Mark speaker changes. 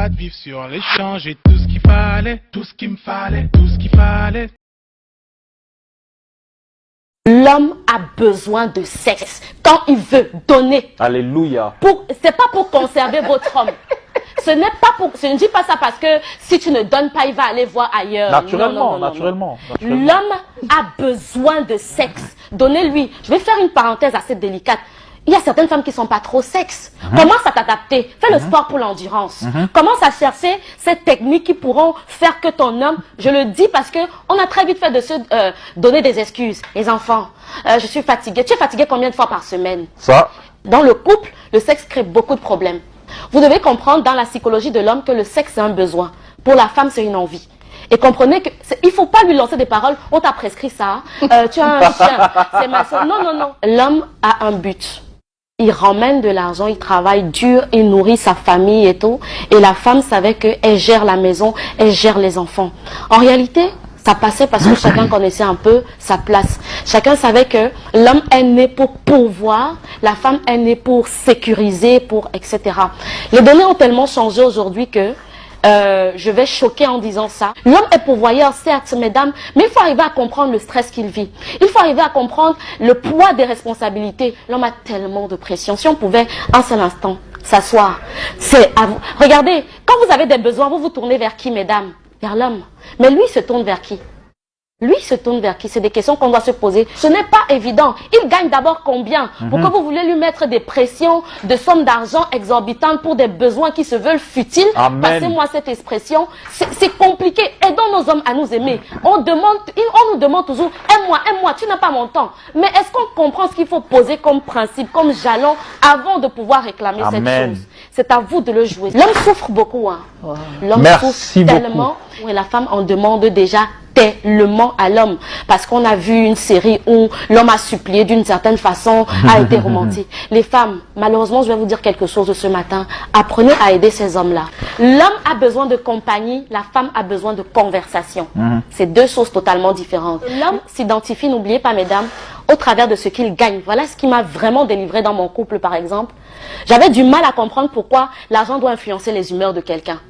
Speaker 1: pas de vivre sur l'échange. J'ai tout ce qu'il fallait, tout ce qu'il me fallait, tout ce qu'il fallait.
Speaker 2: L'homme a besoin de sexe quand il veut donner.
Speaker 3: Alléluia.
Speaker 2: C'est pas pour conserver votre homme. Ce n'est pas pour. Je ne dis pas ça parce que si tu ne donnes pas, il va aller voir ailleurs.
Speaker 3: Naturellement, naturellement.
Speaker 2: L'homme a besoin de sexe. Donnez-lui. Je vais faire une parenthèse assez délicate. Il y a certaines femmes qui ne sont pas trop sexe. Commence à t'adapter. Fais le sport pour l'endurance. Commence à chercher ces techniques qui pourront faire que ton homme, je le dis parce que on a très vite fait de se donner des excuses. Les enfants, je suis fatiguée. Tu es fatigué combien de fois par semaine?
Speaker 3: Ça.
Speaker 2: Dans le couple, le sexe crée beaucoup de problèmes. Vous devez comprendre dans la psychologie de l'homme que le sexe c'est un besoin. Pour la femme, c'est une envie. Et comprenez que il faut pas lui lancer des paroles. On t'a prescrit ça. Tu as un chien. C'est ma soeur. Non, non, non. L'homme a un but. Il ramène de l'argent, il travaille dur, il nourrit sa famille et tout. Et la femme savait qu'elle gère la maison, elle gère les enfants. En réalité, ça passait parce que chacun connaissait un peu sa place. Chacun savait que l'homme est né pour pourvoir, la femme est née pour sécuriser, pour etc. Les données ont tellement changé aujourd'hui que je vais choquer en disant ça. L'homme est pourvoyeur, certes, mesdames, mais il faut arriver à comprendre le stress qu'il vit. Il faut arriver à comprendre le poids des responsabilités. L'homme a tellement de pression. Si on pouvait un seul instant s'asseoir, c'est à vous. Regardez, quand vous avez des besoins, vous vous tournez vers qui, mesdames? Vers l'homme. Mais lui, il se tourne vers qui? Lui se tourne vers qui? C'est des questions qu'on doit se poser. Ce n'est pas évident. Il gagne d'abord combien? Pourquoi vous voulez lui mettre des pressions, de sommes d'argent exorbitantes pour des besoins qui se veulent futiles? Passez-moi cette expression. C'est compliqué. Aidons nos hommes à nous aimer. On nous demande toujours, aime-moi, tu n'as pas mon temps. Mais est-ce qu'on comprend ce qu'il faut poser comme principe, comme jalon, avant de pouvoir réclamer cette chose? C'est à vous de le jouer. L'homme souffre beaucoup. Hein. L'homme souffre tellement. Et la femme en demande déjà tellement à l'homme, parce qu'on a vu une série où l'homme a supplié d'une certaine façon, a été romantique. Les femmes, malheureusement, je vais vous dire quelque chose ce matin, apprenez à aider ces hommes-là. L'homme a besoin de compagnie, la femme a besoin de conversation. C'est deux choses totalement différentes. L'homme s'identifie, n'oubliez pas mesdames, au travers de ce qu'il gagne. Voilà ce qui m'a vraiment délivré dans mon couple par exemple. J'avais du mal à comprendre pourquoi l'argent doit influencer les humeurs de quelqu'un.